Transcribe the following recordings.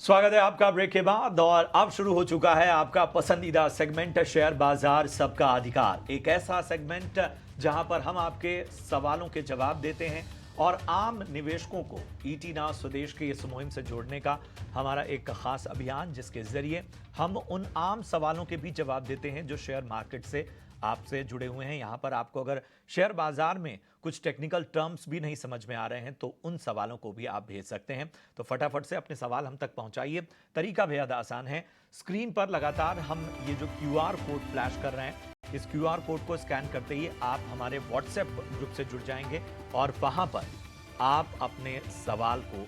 स्वागत है आपका ब्रेक के बाद और अब शुरू हो चुका है आपका पसंदीदा सेगमेंट शेयर बाजार सबका अधिकार। एक ऐसा सेगमेंट जहां पर हम आपके सवालों के जवाब देते हैं और आम निवेशकों को ईटी ना स्वदेश की इस मुहिम से जोड़ने का हमारा एक खास अभियान, जिसके जरिए हम उन आम सवालों के भी जवाब देते हैं जो शेयर मार्केट से आपसे जुड़े हुए हैं। यहां पर आपको अगर शेयर बाजार में कुछ टेक्निकल टर्म्स भी नहीं समझ में आ रहे हैं तो उन सवालों को भी आप भेज सकते हैं। तो फटाफट से अपने सवाल हम तक पहुंचाइए। तरीका बेहद आसान है। स्क्रीन पर लगातार हम ये जो क्यूआर कोड फ्लैश कर रहे हैं, इस क्यूआर कोड को स्कैन करते ही आप हमारे व्हाट्सएप ग्रुप से जुड़ जाएंगे और वहां पर आप अपने सवाल को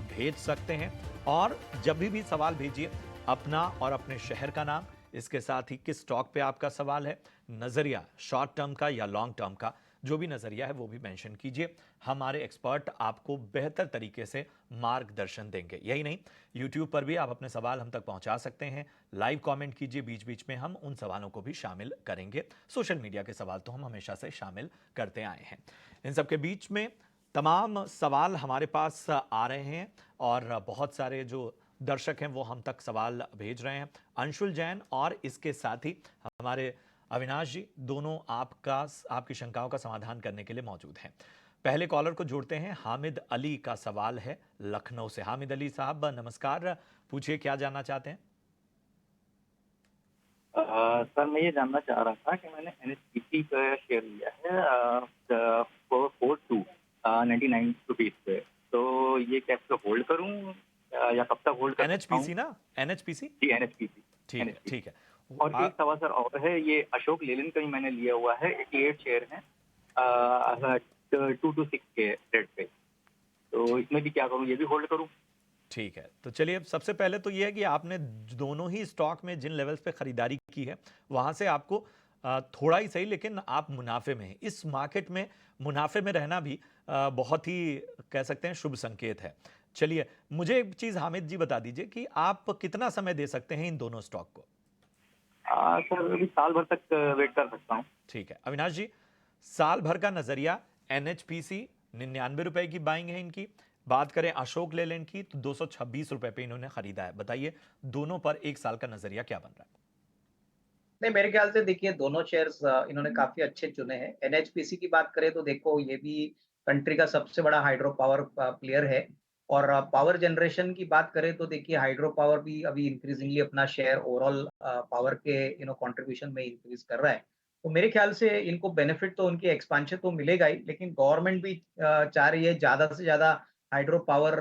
भेज सकते हैं। और जब भी सवाल भेजिए, अपना और अपने शहर का नाम, इसके साथ ही किस स्टॉक पे आपका सवाल है, नजरिया शॉर्ट टर्म का या लॉन्ग टर्म का, जो भी नजरिया है वो भी मेंशन कीजिए। हमारे एक्सपर्ट आपको बेहतर तरीके से मार्गदर्शन देंगे। यही नहीं, यूट्यूब पर भी आप अपने सवाल हम तक पहुंचा सकते हैं। लाइव कमेंट कीजिए, बीच बीच में हम उन सवालों को भी शामिल करेंगे। सोशल मीडिया के सवाल तो हम हमेशा से शामिल करते आए हैं। इन सबके बीच में तमाम सवाल हमारे पास आ रहे हैं और बहुत सारे जो दर्शक हैं वो हम तक सवाल भेज रहे हैं। अंशुल जैन और इसके साथ ही हमारे अविनाश जी दोनों आपकी शंकाओं का समाधान करने के लिए मौजूद हैं। पहले कॉलर को जोड़ते हैं। हामिद अली का सवाल है लखनऊ से। हामिद अली साहब नमस्कार, पूछिए क्या जानना चाहते हैं। सर, मैं ये जानना चाह रहा था कि मैंने एनएचपीसी का शेयर लिया है फोर टू 99 रुपीज पे। तो ये कैसे होल्ड करूं या कब तक होल्ड कर सकता हूं? एनएचपीसी ना, एनएचपीसी, जी, एनएचपीसी। ठीक है ठीक है। और एक सवाल सर और है, ये अशोक लेलैंड का ही मैंने लिया हुआ है, 88 शेयर है 2 to 6 के रेट पे। तो इसमें भी क्या करूं, ये भी होल्ड करूं? ठीक है, तो चलिए अब सबसे पहले तो ये है कि आपने दोनों ही स्टॉक में जिन लेवल्स पे खरीदारी की है वहां से आपको थोड़ा ही सही लेकिन आप मुनाफे में हैं। इस मार्केट में मुनाफे में रहना भी बहुत ही कह सकते हैं शुभ संकेत है। चलिए मुझे एक चीज हामिद जी बता दीजिए कि आप कितना समय दे सकते हैं इन दोनों स्टॉक को। सर, अभी साल भर तक वेट कर सकता हूँ। ठीक है अविनाश जी, साल भर का नजरिया एनएचपीसी 99 रुपए की बाइंग है इनकी। बात करें अशोक लेलैंड की तो 226 रुपए पे इन्होंने खरीदा है। बताइए दोनों पर एक साल का नजरिया क्या बन रहा है। नहीं, मेरे ख्याल से देखिए दोनों शेयर्स इन्होंने काफ़ी अच्छे चुने हैं। एनएचपीसी की बात करें तो देखो ये भी कंट्री का सबसे बड़ा हाइड्रो पावर प्लेयर है और पावर जनरेशन की बात करें तो देखिए हाइड्रो पावर भी अभी इंक्रीजिंगली अपना शेयर ओवरऑल पावर के कंट्रीब्यूशन में इंक्रीज कर रहा है। तो मेरे ख्याल से इनको बेनिफिट तो उनके एक्सपांशन तो मिलेगा ही, लेकिन गवर्नमेंट भी चाह रही है ज़्यादा से ज़्यादा हाइड्रो पावर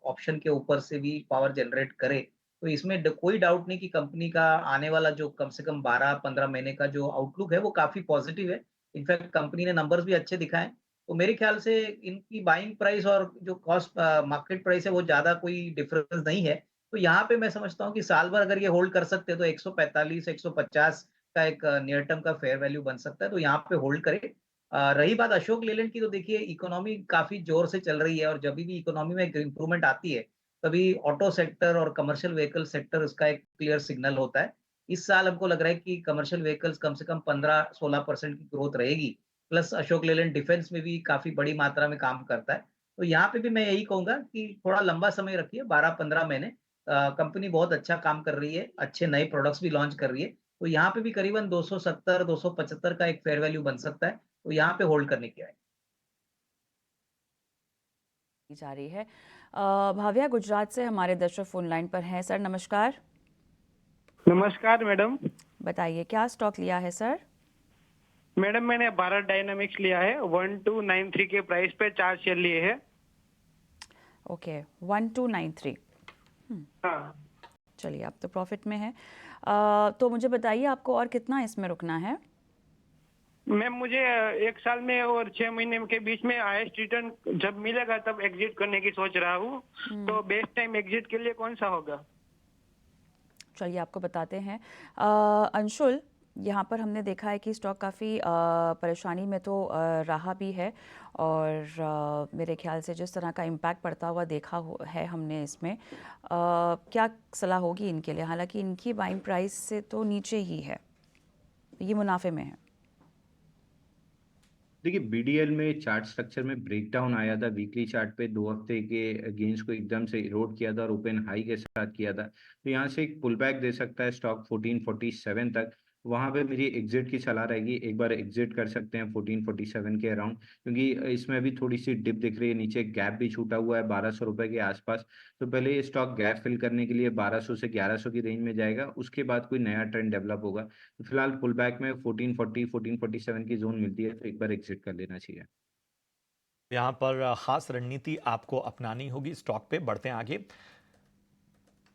ऑप्शन के ऊपर से भी पावर जनरेट करे। तो इसमें कोई डाउट नहीं कि कंपनी का आने वाला जो कम से कम 12-15 महीने का जो आउटलुक है वो काफी पॉजिटिव है। इनफैक्ट कंपनी ने नंबर्स भी अच्छे दिखाए हैं। तो मेरे ख्याल से इनकी बाइंग प्राइस और जो कॉस्ट मार्केट प्राइस है वो ज्यादा कोई डिफरेंस नहीं है। तो यहाँ पे मैं समझता हूँ कि साल भर अगर ये होल्ड कर सकते हैं तो 145-150 का एक नियर टर्म का फेयर वैल्यू बन सकता है। तो यहाँ पे होल्ड करें। रही बात अशोक लेलैंड की, तो देखिए इकोनॉमी काफी जोर से चल रही है और जब भी इकोनॉमी में इंप्रूवमेंट आती है तभी ऑटो सेक्टर और कमर्शियल व्हीकल सेक्टर उसका एक क्लियर सिग्नल होता है। इस साल हमको लग रहा है कि कमर्शियल व्हीकल्स कम से कम 15-16% की ग्रोथ रहेगी। प्लस अशोक लेलैंड डिफेंस में भी काफ़ी बड़ी मात्रा में काम करता है। तो यहाँ पे भी मैं यही कहूँगा कि थोड़ा लंबा समय रखिए, 12-15 महीने। कंपनी बहुत अच्छा काम कर रही है, अच्छे नए प्रोडक्ट्स भी लॉन्च कर रही है। तो यहाँ पे भी करीबन 270-275 का एक फेयर वैल्यू बन सकता है। तो यहाँ पे होल्ड करने की है। जा रही है। भाव्या गुजरात से हमारे दर्शक फोन लाइन पर हैं। सर नमस्कार। नमस्कार मैडम। बताइए क्या स्टॉक लिया है सर। मैडम, मैंने भारत डायनामिक्स लिया है 1293 के प्राइस पे 4 शेयर लिए हैं। ओके 1293। हाँ। चलिए आप तो प्रॉफिट में है। तो मुझे बताइए आपको और कितना इसमें रुकना है। मैम, मुझे 1 साल में और 6 महीने के बीच में हाईएस्ट रिटर्न जब मिलेगा तब एग्जिट करने की सोच रहा हूँ। तो बेस्ट टाइम एग्जिट के लिए कौन सा होगा? चलिए आपको बताते हैं। अंशुल, यहाँ पर हमने देखा है कि स्टॉक काफ़ी परेशानी में तो रहा भी है और मेरे ख्याल से जिस तरह का इम्पैक्ट पड़ता हुआ देखा है हमने इसमें, क्या सलाह होगी इनके लिए। हालांकि इनकी बाइंग प्राइस से तो नीचे ही है, ये मुनाफे में है। देखिए बीडीएल में चार्ट स्ट्रक्चर में ब्रेकडाउन आया था वीकली चार्ट पे, 2 हफ्ते के गेंस को एकदम से इरोड किया था और ओपन हाई के साथ किया था। तो यहाँ से एक पुल बैक दे सकता है स्टॉक 1447 तक। वहां पे मेरी एग्जिट की सलाह रहेगी, एक बार एग्जिट कर सकते हैं 1447 के अराउंड, क्योंकि इसमें भी थोड़ी सी डिप दिख रही है, नीचे गैप भी छूटा हुआ है 1200 रुपए के आसपास। तो पहले ये स्टॉक गैप फिल करने के लिए 1200 से 1100 की रेंज में जाएगा, उसके बाद कोई नया ट्रेंड डेवलप होगा। तो फिलहाल पुल बैक में 1440 1447 की जोन मिलती है, तो एक बार एग्जिट कर लेना चाहिए। यहाँ पर खास रणनीति आपको अपनानी होगी स्टॉक पे। बढ़ते हैं आगे।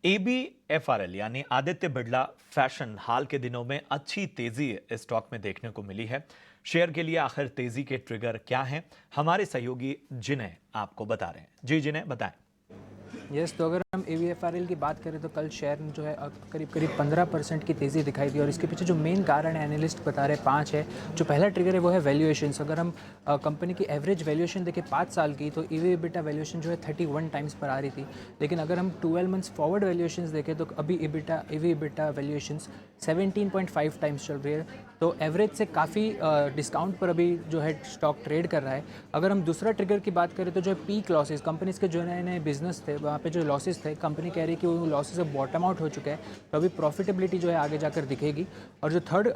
ABFRL यानी आदित्य बिड़ला फैशन हाल के दिनों में अच्छी तेजी इस स्टॉक में देखने को मिली है। शेयर के लिए आखिर तेजी के ट्रिगर क्या हैं, हमारे सहयोगी जिन्हें आपको बता रहे हैं। जी जिन्हें बताएं। तो अगर हम ABFRL की बात करें तो कल शेयर जो है करीब 15% की तेज़ी दिखाई दी, और इसके पीछे जो मेन कारण है एनालिस्ट बता रहे 5 है। जो पहला ट्रिगर है वो है वैल्यूएशंस। अगर हम कंपनी की एवरेज वैल्यूएशन देखें 5 साल की, तो EV/EBITDA वैल्यूएशन जो है 31 टाइम्स पर आ रही थी। लेकिन अगर हम 12 मंथ्स फॉरवर्ड वैल्यूएशंस देखें तो अभी EV/EBITDA वैल्यूएशंस 17.5 टाइम्स चल रही है। तो एवरेज से काफ़ी डिस्काउंट पर अभी जो है स्टॉक ट्रेड कर रहा है। अगर हम दूसरा ट्रिगर की बात करें तो जो है पीक लॉसेस, कंपनीज के जो नए नए बिजनेस थे वहाँ पे जो लॉसेस थे, कंपनी कह रही है कि वो लॉसेस अब बॉटम आउट हो चुके हैं, तो अभी प्रॉफिटेबिलिटी जो है आगे जाकर दिखेगी। और जो थर्ड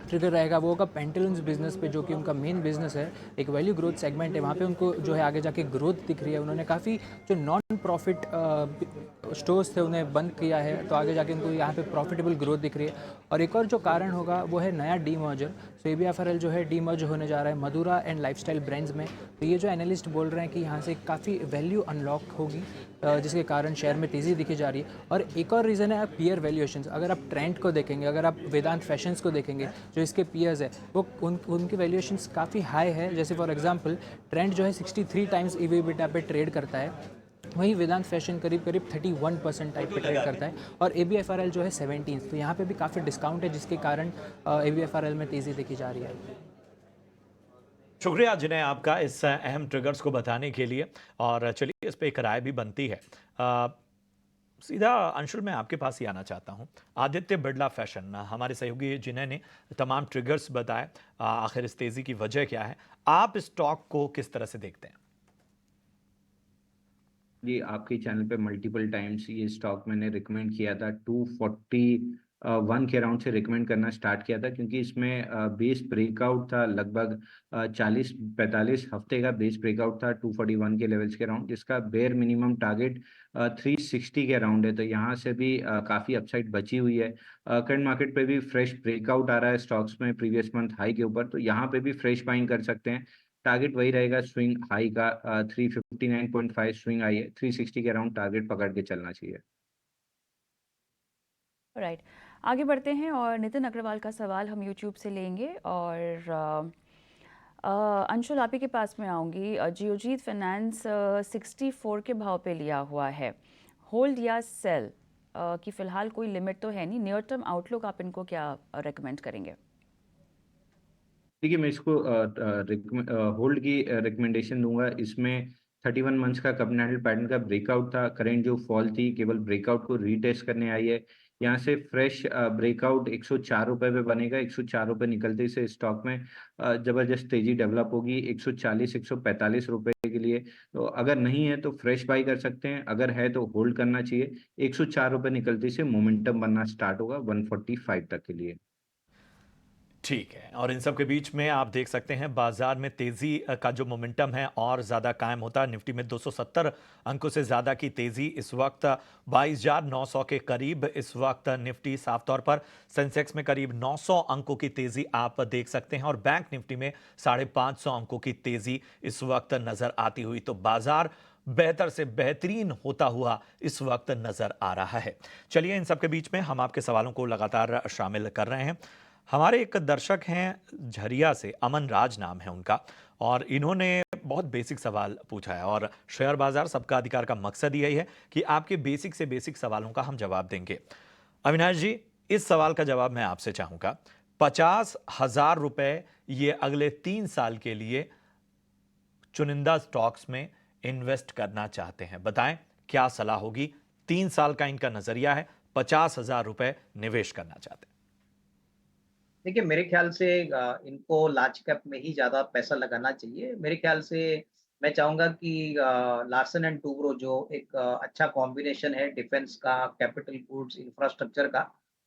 ट्रिगर रहेगा वो होगा पेंटालून्स बिजनेस पे, जो कि उनका मेन बिजनेस है, एक वैल्यू ग्रोथ सेगमेंट है। वहाँ पे उनको जो है आगे जाके ग्रोथ दिख रही है। उन्होंने काफ़ी जो नॉन प्रॉफिट स्टोर्स थे उन्हें बंद किया है, तो आगे जाके उनको यहाँ पे प्रॉफिटेबल ग्रोथ दिख रही है। और एक और जो कारण होगा वो है नया डीमर्जर। सो ABFRL जो है डीमर्ज होने जा रहा है मधुरा एंड लाइफस्टाइल ब्रांड्स में। तो ये जो एनालिस्ट बोल रहे हैं कि यहाँ से काफ़ी वैल्यू अनलॉक होगी, जिसके कारण शेयर में तेज़ी दिखी जा रही है। और एक और रीज़न है पीयर वैल्यूएशंस। अगर आप ट्रेंड को देखेंगे, अगर आप वेदांत फैशंस को देखेंगे, जो इसके पीयर्स है वो उनकी वैल्यूएशंस काफ़ी हाई है। जैसे फॉर एग्जांपल ट्रेंड जो है 63 टाइम्स EV/EBITDA पे ट्रेड करता है, वहीं वेदांत फैशन करीब 31% टाइप पे ट्रेड करता है, और ABFRL जो है 17। तो यहाँ पे भी काफ़ी डिस्काउंट है, जिसके कारण ABFRL में तेज़ी देखी जा रही है। शुक्रिया जिन्हें आपका इस अहम ट्रिगर्स को बताने के लिए। और चलिए इस पे एक राय भी बनती है। सीधा अंशुल मैं आपके पास ही आना चाहता हूं। आदित्य बिड़ला फैशन, हमारे सहयोगी जिन्हें ने तमाम ट्रिगर्स बताए, आखिर इस तेजी की वजह क्या है, आप स्टॉक को किस तरह से देखते हैं? ये आपके चैनल पे मल्टीपल टाइम्स ये स्टॉक मैंने रिकमेंड किया था, 241 के अराउंड से रिकमेंड करना स्टार्ट किया था, क्योंकि इसमें बेस ब्रेकआउट था लगभग 40-45 हफ्ते का बेस ब्रेकआउट था 241 के लेवल्स के अराउंड, जिसका बेयर मिनिमम टारगेट 360 के अराउंड है। तो यहाँ से भी काफ़ी अपसाइड बची हुई है। करंट मार्केट पे भी फ्रेश ब्रेकआउट आ रहा है स्टॉक्स में प्रीवियस मंथ हाई के ऊपर, तो यहाँ पे भी फ्रेश बाइंग कर सकते हैं। टारगेट वही रहेगा स्विंग हाई का, 359.5 स्विंग हाई है, 360 के अराउंड टारगेट पकड़ के चलना चाहिए। राइट, आगे बढ़ते हैं और नितिन अग्रवाल का सवाल हम यूट्यूब से लेंगे। और अंशुल आप ही के पास में आऊँगी। जियोजीत फाइनेंस 64 के भाव पे लिया हुआ है, होल्ड या सेल कि फ़िलहाल कोई लिमिट तो है नहीं, नियर टर्म आउटलुक आप इनको क्या रेकमेंड करेंगे? देखिए मैं इसको होल्ड की रिकमेंडेशन दूंगा। इसमें 31 मंथ्स का कपनैडल पैटर्न का ब्रेकआउट था, करंट जो फॉल थी केवल ब्रेकआउट को रीटेस्ट करने आई है। यहाँ से फ्रेश ब्रेकआउट 104 रुपए पे बनेगा। 104 रुपए निकलते से स्टॉक में जबरदस्त तेजी डेवलप होगी 140-145 रुपए के लिए। तो अगर नहीं है तो फ्रेश बाई कर सकते हैं, अगर है तो होल्ड करना चाहिए। 104 रुपए निकलते से मोमेंटम बनना स्टार्ट होगा 145 तक के लिए। ठीक है, और इन सब के बीच में आप देख सकते हैं बाजार में तेजी का जो मोमेंटम है और ज्यादा कायम होता है। निफ्टी में 270 अंकों से ज्यादा की तेजी इस वक्त 22,900 के करीब इस वक्त निफ्टी साफ तौर पर। सेंसेक्स में करीब 900 अंकों की तेजी आप देख सकते हैं और बैंक निफ्टी में 550 अंकों की तेजी इस वक्त नजर आती हुई। तो बाजार बेहतर से बेहतरीन होता हुआ इस वक्त नजर आ रहा है। चलिए इन सब के बीच में हम आपके सवालों को लगातार शामिल कर रहे हैं। हमारे एक दर्शक हैं झरिया से, अमन राज नाम है उनका, और इन्होंने बहुत बेसिक सवाल पूछा है। और शेयर बाजार सबका अधिकार का मकसद यही है कि आपके बेसिक से बेसिक सवालों का हम जवाब देंगे। अविनाश जी, इस सवाल का जवाब मैं आपसे चाहूंगा। 50,000 रुपए ये अगले 3 साल के लिए चुनिंदा स्टॉक्स में इन्वेस्ट करना चाहते हैं, बताएं क्या सलाह होगी? 3 साल का इनका नजरिया है, 50,000 रुपए निवेश करना चाहते हैं। देखिए मेरे ख्याल से इनको लार्ज कैप में ही ज़्यादा पैसा लगाना चाहिए। मेरे ख्याल से मैं चाहूँगा कि लार्सन एंड टूब्रो जो एक अच्छा कॉम्बिनेशन है डिफेंस का, कैपिटल गुड्स, इंफ्रास्ट्रक्चर का,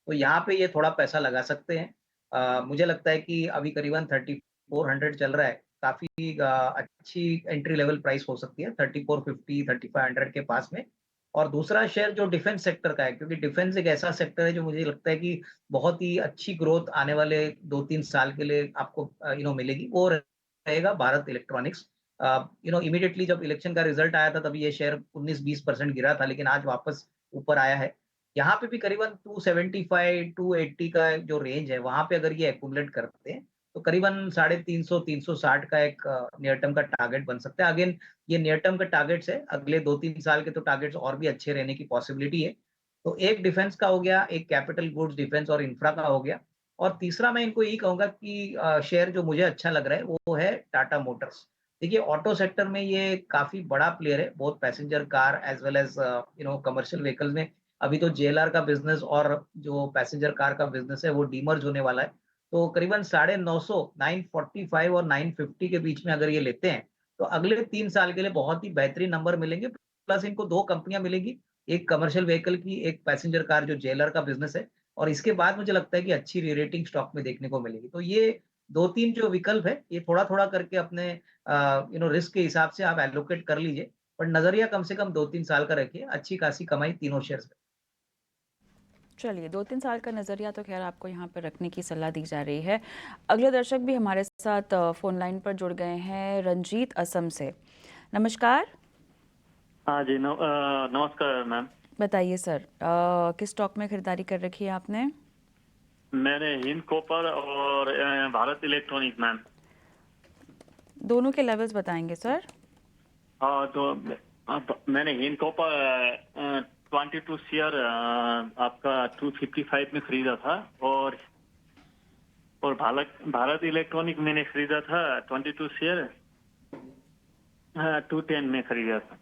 तो यहाँ पे ये थोड़ा पैसा लगा सकते हैं। मुझे लगता है कि अभी करीबन 3400 चल रहा है, काफ़ी अच्छी एंट्री लेवल प्राइस हो सकती है, 3450, 3500 के पास में। और दूसरा शेयर जो डिफेंस सेक्टर का है, क्योंकि डिफेंस एक ऐसा सेक्टर है जो मुझे लगता है कि बहुत ही अच्छी ग्रोथ आने वाले 2-3 साल के लिए आपको मिलेगी, वो रहेगा भारत इलेक्ट्रॉनिक्स। इमीडिएटली जब इलेक्शन का रिजल्ट आया था तभी ये शेयर 19-20% गिरा था, लेकिन आज वापस ऊपर आया है। यहाँ पे भी करीबन 275, 280 का जो रेंज है, वहाँ पे अगर ये एक्यूमुलेट करते हैं, तो करीबन 350, 360 का एक नियर टर्म का टारगेट बन सकता है। अगेन ये नियर टर्म का टारगेट्स है, अगले 2-3 साल के तो टारगेट्स और भी अच्छे रहने की पॉसिबिलिटी है। तो एक डिफेंस का हो गया, एक कैपिटल गुड्स, डिफेंस और इंफ्रा का हो गया, और तीसरा मैं इनको यही कहूँगा कि शेयर जो मुझे अच्छा लग रहा है वो है टाटा मोटर्स। देखिए ऑटो सेक्टर में ये काफ़ी बड़ा प्लेयर है, both passenger car as well as commercial vehicles में। अभी तो जेएलआर का बिज़नेस और जो पैसेंजर कार का बिज़नेस है वो डीमर्ज होने वाला है। तो करीबन 950, 945 और 950 के बीच में अगर ये लेते हैं, तो अगले 3 साल के लिए बहुत ही बेहतरीन नंबर मिलेंगे। प्लस इनको 2 कंपनियाँ मिलेंगी, एक कमर्शियल व्हीकल की, एक पैसेंजर कार जो जेलर का बिज़नेस है, और इसके बाद मुझे लगता है कि अच्छी री-रेटिंग स्टॉक में देखने को मिलेगी। तो ये 2-3 जो विकल्प है, ये थोड़ा-थोड़ा करके अपने रिस्क के हिसाब से आप एलोकेट कर लीजिए, पर नज़रिया कम से कम 2-3 साल का रखिए, अच्छी खासी कमाई तीनों शेयर्स में। चलिए 2-3 साल का नज़रिया तो खैर आपको यहाँ पर रखने की सलाह दी जा रही है। अगले दर्शक भी हमारे साथ फ़ोन लाइन पर जुड़ गए हैं, रंजीत असम से। नमस्कार। हाँ जी, नमस्कार मैम। बताइए सर, किस स्टॉक में खरीदारी कर रखी है आपने? मैंने हिंद कॉपर और भारत इलेक्ट्रॉनिक मैम। दोनों के लेवल्स बताएंगे सर? हाँ, तो मैंने हिंद कॉपर 22 शेयर आपका 255 में खरीदा था, और भारत इलेक्ट्रॉनिक मैंने खरीदा था 22 शेयर 210 में खरीदा था।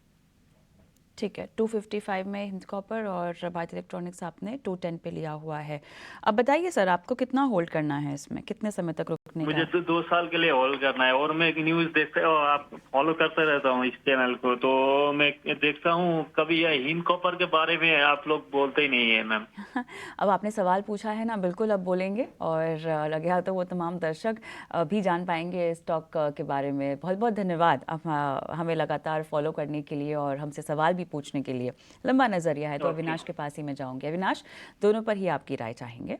ठीक है, 255 में हिंद कॉपर और भारत इलेक्ट्रॉनिक्स आपने 210 पे लिया हुआ है। अब बताइए सर, आपको कितना होल्ड करना है इसमें, कितने समय तक रुकने मुझे का? तो 2 साल के लिए होल्ड करना है, और मैं एक न्यूज़ देखता हूँ, आप फॉलो करता रहता हूँ इस चैनल को, तो मैं देखता हूँ कभी यह हिंद कॉपर के बारे में आप लोग बोलते ही नहीं है मैम। अब आपने सवाल पूछा है ना, बिल्कुल अब बोलेंगे, और लगे हाथ तो वो तमाम दर्शक भी जान पाएंगे स्टॉक के बारे में। बहुत बहुत धन्यवाद आप हमें लगातार फॉलो करने के लिए और हमसे सवाल भी पूछने के लिए। लंबा नज़रिया है, तो अविनाश के पास ही मैं जाऊंगी। अविनाश, दोनों पर ही आपकी राय चाहेंगे।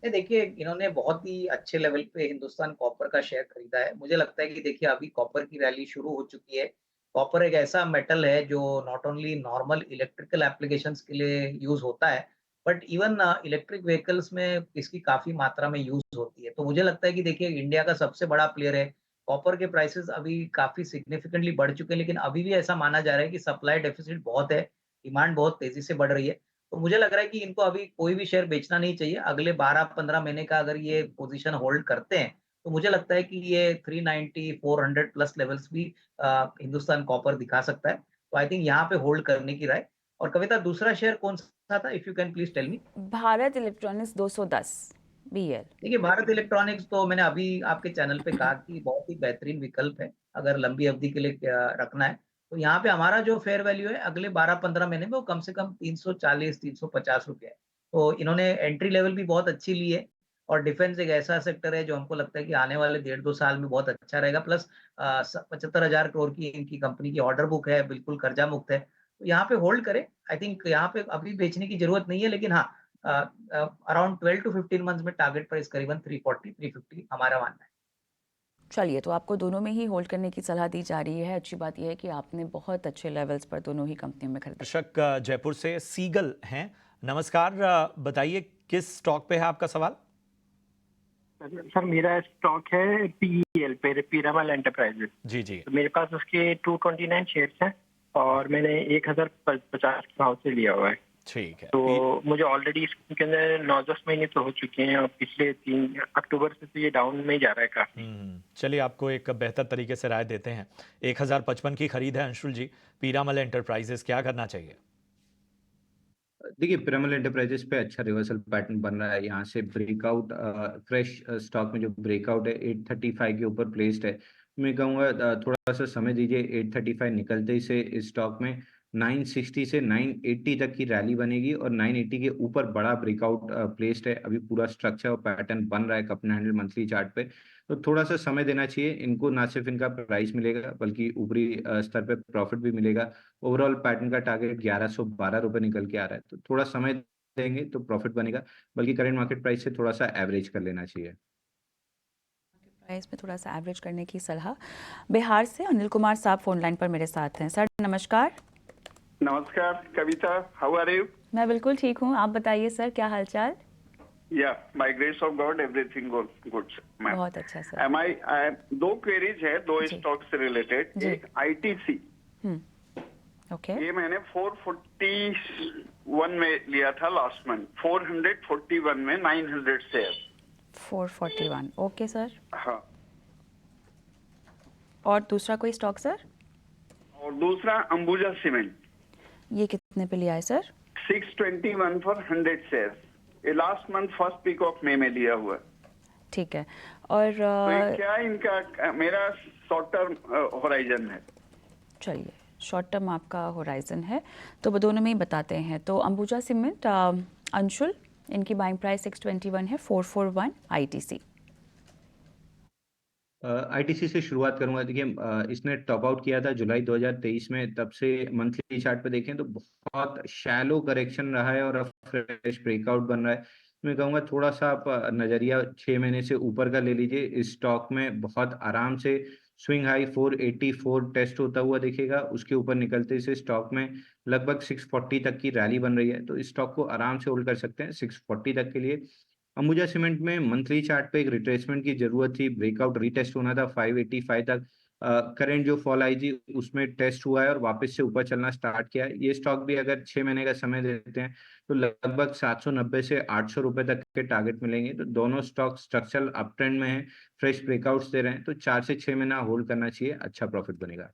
देखिए इन्होंने बहुत ही अच्छे लेवल पे हिंदुस्तान कॉपर का शेयर खरीदा है। मुझे लगता है कि देखिए अभी कॉपर की रैली शुरू हो चुकी है। कॉपर एक ऐसा मेटल है जो not only normal electrical applications के लिए यूज़ होता है, बट इवन इलेक्ट्रिक व्हीकल्स में इसकी काफ़ी मात्रा में यूज़ होती है। तो मुझे लगता है कि देखिए इंडिया का सबसे बड़ा प्लेयर है। कॉपर के प्राइसेज़ अभी काफ़ी सिग्निफिकेंटली बढ़ चुके हैं, लेकिन अभी भी ऐसा माना जा रहा है कि सप्लाई डेफिसिट बहुत है, डिमांड बहुत तेज़ी से बढ़ रही है। तो मुझे लग रहा है कि इनको अभी कोई भी शेयर बेचना नहीं चाहिए। अगले 12-15 महीने का अगर ये पोज़ीशन होल्ड करते हैं, तो मुझे लगता है कि ये 390, 400 प्लस लेवल्स भी हिंदुस्तान कॉपर दिखा सकता है। तो आई थिंक यहाँ पे होल्ड करने की राय। और कविता, दूसरा शेयर कौन-सा था? If you can please tell me. Bharat Electronics 210 BL. देखिए भारत इलेक्ट्रॉनिक्स तो मैंने अभी आपके चैनल पे कहा कि बहुत ही बेहतरीन विकल्प है, अगर लंबी अवधि के लिए रखना है। तो यहाँ पे हमारा जो फेयर वैल्यू है अगले 12-15 महीने में वो कम से कम ₹340-350 है। तो इन्होंने एंट्री लेवल भी बहुत अच्छी ली है, और डिफेंस एक ऐसा सेक्टर है जो हमको लगता है कि आने वाले 1.5-2 साल में बहुत अच्छा रहेगा। प्लस 75,000 करोड़ की इनकी कंपनी की ऑर्डर बुक है, बिल्कुल कर्जा मुक्त है। तो यहाँ पे होल्ड करें। आई थिंक यहाँ पे अभी बेचने की जरूरत नहीं है, लेकिन हाँ, अराउंड 12 टू 15 मंथ्स में टारगेट प्राइस करीबन 340-350 हमारा मानना है। चलिए, तो आपको दोनों में ही होल्ड करने की सलाह दी जा रही है। अच्छी बात यह है कि आपने बहुत अच्छे लेवल्स पर दोनों ही कंपनियों में खरीदा। दर्शक जयपुर से सीगल हैं। नमस्कार, बताइए किस स्टॉक पे है आपका सवाल? सर मेरा स्टॉक है पीईएल पे, पीरामल एंटरप्राइजेस। जी जी। तो मेरे पास उसके 229 शेयर्स हैं, और मैंने 1050 के भाव से लिया हुआ है। ठीक है। तो मुझे ऑलरेडी इसके अंदर 9-10 महीने तो हो चुके हैं, और पिछले 3 अक्टूबर से तो ये डाउन में ही जा रहा है काफी। चलिए आपको एक बेहतर तरीके से राय देते हैं। 1055 की खरीद है अंशुल जी, पीरामल एंटरप्राइजेस, क्या करना चाहिए? देखिए पिरामल एंटरप्राइजेस पे अच्छा रिवर्सल पैटर्न बन रहा है। यहाँ से ब्रेकआउट फ्रेश स्टॉक में जो ब्रेकआउट है 835 के ऊपर प्लेस्ड है। मैं कहूँगा थोड़ा सा समय दीजिए, 835 निकलते ही से इस स्टॉक में 960 से 980 तक की रैली बनेगी और 980 के ऊपर बड़ा ब्रेकआउट प्लेस्ड है। अभी पूरा स्ट्रक्चर और पैटर्न बन रहा है cup and handle monthly chart पे। तो थोड़ा सा समय देना चाहिए इनको, ना सिर्फ इनका प्राइस मिलेगा बल्कि ऊपरी स्तर पे प्रॉफिट भी मिलेगा। ओवरऑल पैटर्न का टारगेट 1112 रुपए निकल के आ रहा है, तो थोड़ा समय देंगे तो प्रॉफिट बनेगा, बल्कि करंट मार्केट प्राइस से थोड़ा सा एवरेज कर लेना चाहिए। प्राइस में थोड़ा सा एवरेज करने की सलाह। बिहार से अनिल कुमार साहब फोन लाइन पर मेरे साथ हैं। सर नमस्कार। नमस्कार कविता, हाउ आर यू? मैं बिल्कुल ठीक हूँ, आप बताइए सर क्या हालचाल? या by grace of God everything good ma'am. बहुत अच्छा सर। दो क्वेरीज है, दो जी। स्टॉक से रिलेटेड। जी। एक आईटीसी, ओके। ये मैंने 441 में लिया था लास्ट मंथ, 441 में 900 शेयर। 441 okay sir. हाँ, और दूसरा कोई स्टॉक सर? और दूसरा अंबुजा सीमेंट, ये कितने पे लिया है सर? 621 for 100 share. ये last month first week of May में लिया हुआ। ठीक है। और तो ये क्या इनका, मेरा शॉर्ट टर्म होराइजन है। चलिए शॉर्ट टर्म आपका होराइजन है तो वो दोनों में ही बताते हैं। तो अंबुजा सीमेंट अंशुल, इनकी बाइंग प्राइस 621 है, 441 आईटीसी। आईटीसी से शुरुआत करूंगा। देखिए इसने टॉप आउट किया था जुलाई 2023 में, तब से मंथली चार्ट पे देखें तो बहुत शैलो करेक्शन रहा है और अब फ्रेश ब्रेकआउट बन रहा है। मैं कहूँगा थोड़ा सा आप नजरिया 6 महीने से ऊपर का ले लीजिए। इस स्टॉक में बहुत आराम से स्विंग हाई 484 टेस्ट होता हुआ दिखेगा, उसके ऊपर निकलते से स्टॉक में लगभग 640 तक की रैली बन रही है, तो इस स्टॉक को आराम से होल्ड कर सकते हैं 640 तक के लिए। अंबुजा सीमेंट में मंथली चार्ट पे एक रिट्रेसमेंट की जरूरत थी, ब्रेकआउट रीटेस्ट होना था 585 तक। करंट जो फॉल आई थी उसमें टेस्ट हुआ है और वापस से ऊपर चलना स्टार्ट किया है। ये स्टॉक भी अगर 6 महीने का समय देते हैं तो लगभग 790 से 800 रुपए तक के टारगेट मिलेंगे। तो दोनों स्टॉक स्ट्रक्चरल अप ट्रेंड में है, फ्रेश ब्रेकआउट्स दे रहे हैं, तो 4 से 6 महीना होल्ड करना चाहिए, अच्छा प्रॉफिट बनेगा।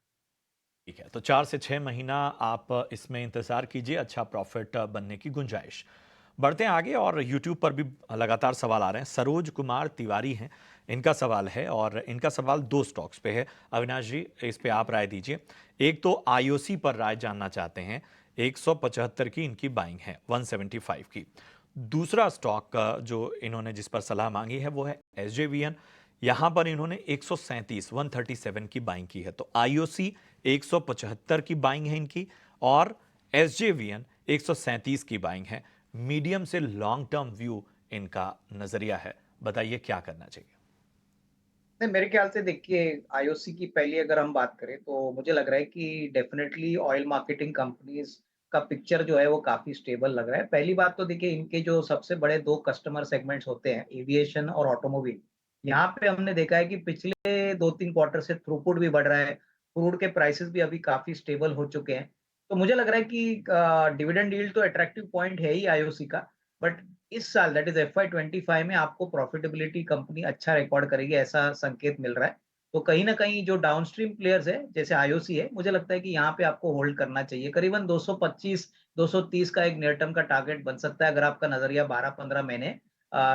ठीक है, तो 4 से 6 महीना आप इसमें इंतजार कीजिए, अच्छा प्रॉफिट बनने की गुंजाइश। बढ़ते हैं आगे और YouTube पर भी लगातार सवाल आ रहे हैं। सरोज कुमार तिवारी हैं, इनका सवाल है और इनका सवाल 2 स्टॉक्स पे है। अविनाश जी इस पे आप राय दीजिए। एक तो IOC पर राय जानना चाहते हैं, 175 की इनकी बाइंग है, 175 की। दूसरा स्टॉक जो इन्होंने जिस पर सलाह मांगी है वो है SJVN। यहाँ पर इन्होंने 137 की बाइंग की है। तो IOC 175 की बाइंग है इनकी और SJVN 137 की बाइंग है। मीडियम से लॉन्ग टर्म व्यू इनका नजरिया है, बताइए क्या करना चाहिए? नहीं, मेरे ख्याल से देखिए आईओसी की पहली अगर हम बात करें तो मुझे लग रहा है कि डेफिनेटली ऑयल मार्केटिंग कंपनीज का पिक्चर जो है वो काफी स्टेबल लग रहा है। पहली बात तो देखिए इनके जो सबसे बड़े 2 कस्टमर सेगमेंट्स होते हैं, एविएशन और ऑटोमोबाइल। यहाँ पे हमने देखा है कि पिछले 2-3 क्वार्टर से थ्रूपुट भी बढ़ रहा है, क्रूड के प्राइसेस भी अभी काफी स्टेबल हो चुके हैं। तो मुझे लग रहा है कि डिविडेंड यील्ड तो अट्रैक्टिव पॉइंट है ही आईओसी का, बट इस साल दैट इज FY25 में आपको प्रॉफिटेबिलिटी कंपनी अच्छा रिकॉर्ड करेगी, ऐसा संकेत मिल रहा है। तो कहीं ना कहीं जो डाउनस्ट्रीम प्लेयर्स है जैसे आईओसी है, मुझे लगता है कि यहाँ पे आपको होल्ड करना चाहिए। करीबन 225-230 का एक नियर टर्म का टारगेट बन सकता है अगर आपका नजरिया 12-15 महीने।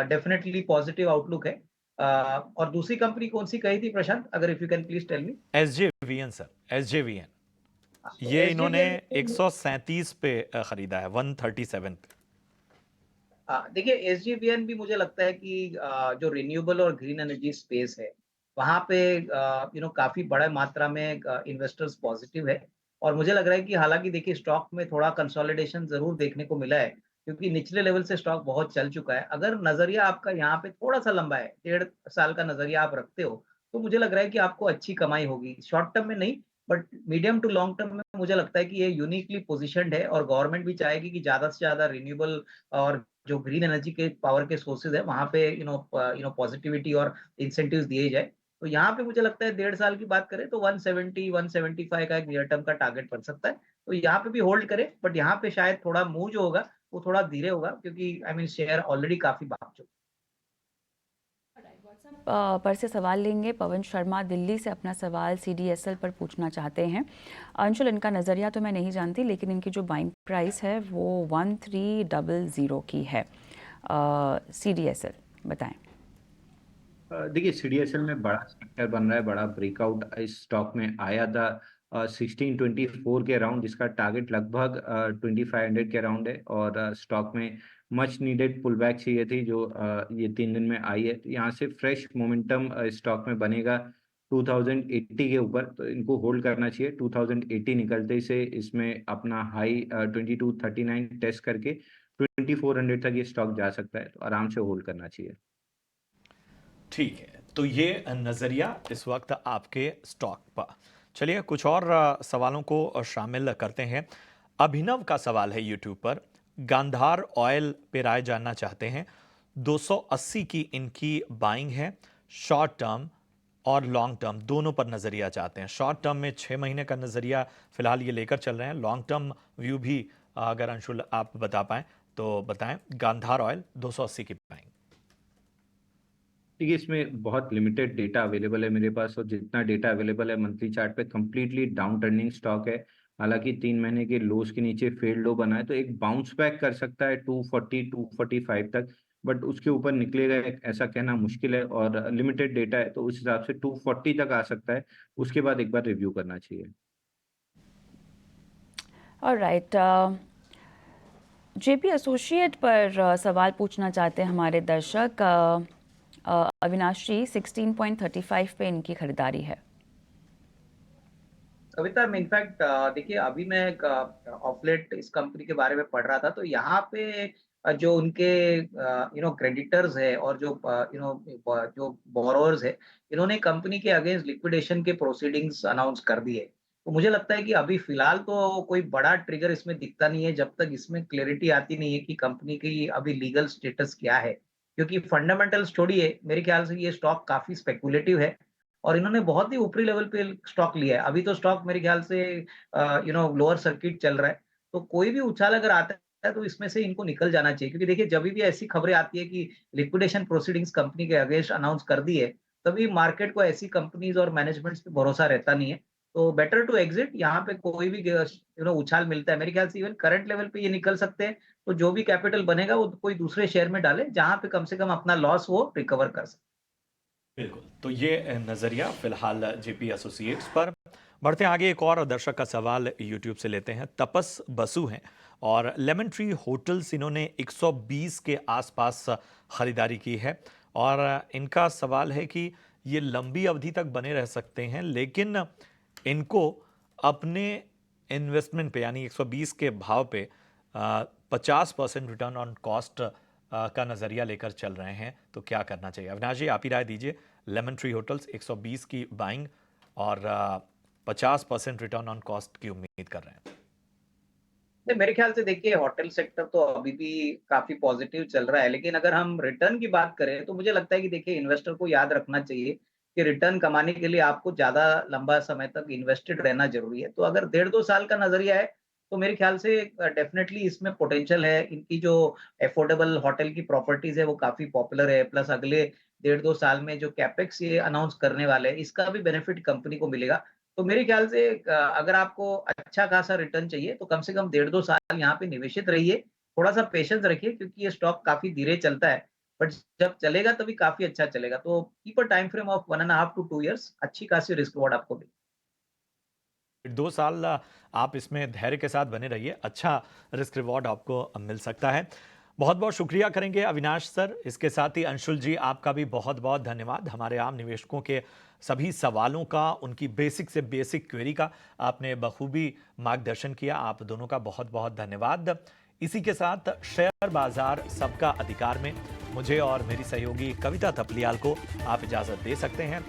डेफिनेटली पॉजिटिव आउटलुक है। और दूसरी कंपनी कौन सी कही थी प्रशांत, अगर if you can please tell me? SJVN sir, SJVN ये इन्होंने 137 पे खरीदा है, 137 पे। देखिए एसजीवीएन भी मुझे लगता है कि जो रिन्यूएबल और ग्रीन एनर्जी स्पेस है वहाँ पे काफी बड़ा मात्रा में इन्वेस्टर्स पॉजिटिव है। और मुझे लग रहा है कि हालांकि देखिए स्टॉक में थोड़ा कंसोलिडेशन जरूर देखने को मिला है क्योंकि निचले लेवल से स्टॉक बहुत चल चुका है। अगर नजरिया आपका यहाँ पे थोड़ा सा लंबा है, 1.5 साल का नजरिया आप रखते हो, तो मुझे लग रहा है कि आपको अच्छी कमाई होगी शॉर्ट टर्म में नहीं, but medium to long term में मुझे लगता है कि ये यूनिकली पोजिशनड है और गवर्नमेंट भी चाहेगी कि ज्यादा से ज्यादा रिन्यूएबल और जो ग्रीन एनर्जी के पावर के सोर्सेज है वहां पे पॉजिटिविटी और इंसेंटिव्स दिए जाए। तो यहाँ पे मुझे लगता है 1.5 साल की बात करें तो 170-175 का एक नियर टर्म का टारगेट बन सकता है। तो यहाँ पे भी होल्ड करें, बट यहाँ पे शायद थोड़ा मूव जो होगा वो थोड़ा धीरे होगा क्योंकि शेयर ऑलरेडी काफी भाग चुका है। पर से सवाल लेंगे। पवन शर्मा दिल्ली से अपना सवाल CDSL पर पूछना चाहते हैं। अंशुल, इनका नज़रिया तो मैं नहीं जानती, लेकिन इनकी जो बाइंग प्राइस है वो 1300 की है। CDSL बताएं। देखिए, CDSL में बड़ा सेक्टर बन रहा है, बड़ा ब्रेकआउट इस स्टॉक में आया था 1624 के अराउंड, जिसका टारगेट लगभग 2500 के अराउंड है, और स्टॉक में मच नीडेड पुल बैक चाहिए थी जो ये 3 दिन में आई है। तो यहाँ से फ्रेश मोमेंटम स्टॉक में बनेगा 2080 के ऊपर, तो इनको होल्ड करना चाहिए। 2080 निकलते से इसमें अपना हाई 2239 टेस्ट करके 2400 तक ये स्टॉक जा सकता है, तो आराम से होल्ड करना चाहिए। ठीक है, तो ये नज़रिया इस वक्त आपके स्टॉक पर। चलिए कुछ और सवालों को शामिल करते हैं। अभिनव का सवाल है यूट्यूब पर, गांधार ऑयल पे राय जानना चाहते हैं। 280 की इनकी बाइंग है, शॉर्ट टर्म और लॉन्ग टर्म दोनों पर नज़रिया चाहते हैं। शॉर्ट टर्म में 6 महीने का नज़रिया फिलहाल ये लेकर चल रहे हैं। लॉन्ग टर्म व्यू भी अगर अंशुल आप बता पाएं तो बताएं। गांधार ऑयल 280 की बाइंग। देखिए, इसमें बहुत लिमिटेड डेटा अवेलेबल है मेरे पास, और जितना डेटा अवेलेबल है मंथली चार्ट पे कंप्लीटली डाउन टर्निंग स्टॉक है। हालांकि 3 महीने के लोज के नीचे फेल्ड लो बना है, तो एक बाउंस बैक कर सकता है 240 245 तक, बट उसके ऊपर निकलेगा ऐसा कहना मुश्किल है, और लिमिटेड डेटा है, तो उस हिसाब से 240 तक आ सकता है। उसके बाद एक बार रिव्यू करना चाहिए। ऑलराइट, JP एसोसिएट पर सवाल पूछना चाहते हैं हमारे दर्शक। अविनाश जी, 16.35 पे इनकी खरीदारी है। कविता, में इनफैक्ट देखिए, अभी मैं ऑफ लेट इस कंपनी के बारे में पढ़ रहा था, तो यहाँ पे जो उनके क्रेडिटर्स है और जो जो बोरोअर्स है, इन्होंने कंपनी के अगेंस्ट लिक्विडेशन के प्रोसीडिंग्स अनाउंस कर दिए। तो मुझे लगता है कि अभी फिलहाल तो कोई बड़ा ट्रिगर इसमें दिखता नहीं है, जब तक इसमें क्लैरिटी आती नहीं है कि कंपनी की अभी लीगल स्टेटस क्या है। क्योंकि फंडामेंटल स्टोरी है, मेरे ख्याल से ये स्टॉक काफी स्पेकुलेटिव है और इन्होंने बहुत ही ऊपरी लेवल पे स्टॉक लिया है। अभी तो स्टॉक मेरे ख्याल से लोअर सर्किट चल रहा है, तो कोई भी उछाल अगर आता है तो इसमें से इनको निकल जाना चाहिए। क्योंकि देखिए, जब भी ऐसी खबरें आती है कि लिक्विडेशन प्रोसीडिंग्स कंपनी के अगेंस्ट अनाउंस कर दी है, तभी मार्केट को ऐसी कंपनीज और मैनेजमेंट्स पे भरोसा रहता नहीं है। तो बेटर टू एग्जिट। यहाँ पे कोई भी उछाल मिलता है, मेरे ख्याल से इवन करंट लेवल पे ये निकल सकते हैं। तो जो भी कैपिटल बनेगा वो कोई दूसरे शेयर में डाले, जहां पे कम से कम अपना लॉस वो रिकवर कर सके। बिल्कुल, तो ये नज़रिया फिलहाल JP एसोसिएट्स पर। बढ़ते आगे, एक और दर्शक का सवाल यूट्यूब से लेते हैं। तपस बसु हैं और लेमन ट्री होटल्स इन्होंने 120 के आसपास खरीदारी की है, और इनका सवाल है कि ये लंबी अवधि तक बने रह सकते हैं, लेकिन इनको अपने इन्वेस्टमेंट पे यानी 120 के भाव पे 50% रिटर्न ऑन कॉस्ट का नज़रिया लेकर चल रहे हैं, तो क्या करना चाहिए? अविनाश जी, आप ही राय दीजिए। लेमन ट्री होटल्स 120 की बाइंग और 50% रिटर्न ऑन कॉस्ट की उम्मीद कर रहे हैं। मेरे ख्याल से देखिए, होटल सेक्टर तो अभी भी काफी पॉजिटिव चल रहा है, लेकिन अगर हम रिटर्न की बात करें तो मुझे लगता है कि देखिए, इन्वेस्टर को याद रखना चाहिए कि रिटर्न कमाने के लिए आपको ज्यादा लंबा समय तक इन्वेस्टेड रहना जरूरी है। तो अगर 1.5-2 साल का नजरिया है तो मेरे ख्याल से डेफिनेटली इसमें पोटेंशियल है। इनकी जो अफोर्डेबल होटल की प्रॉपर्टीज है वो काफी पॉपुलर है, प्लस अगले 1.5-2 साल में जो कैपेक्स ये अनाउंस करने वाले हैं, इसका भी बेनिफिट कंपनी को मिलेगा। तो मेरे ख्याल से अगर आपको अच्छा खासा रिटर्न चाहिए तो कम से कम 1.5-2 साल यहाँ पे निवेशित रहिए। थोड़ा सा पेशेंस रखिए, क्योंकि ये स्टॉक काफी धीरे चलता है, बट जब चलेगा तभी काफी अच्छा चलेगा। तो keep a time frame of 1.5 to 2 years, अच्छी खासी रिस्क रिवॉर्ड आपको मिलेगी। 2 साल आप इसमें धैर्य के साथ बने रहिए, अच्छा रिस्क रिवॉर्ड आपको मिल सकता है। बहुत बहुत शुक्रिया करेंगे अविनाश सर। इसके साथ ही अंशुल जी, आपका भी बहुत बहुत धन्यवाद। हमारे आम निवेशकों के सभी सवालों का, उनकी बेसिक से बेसिक क्वेरी का आपने बखूबी मार्गदर्शन किया। आप दोनों का बहुत बहुत धन्यवाद। इसी के साथ शेयर बाजार सबका अधिकार में मुझे और मेरी सहयोगी कविता थपलियाल को आप इजाज़त दे सकते हैं।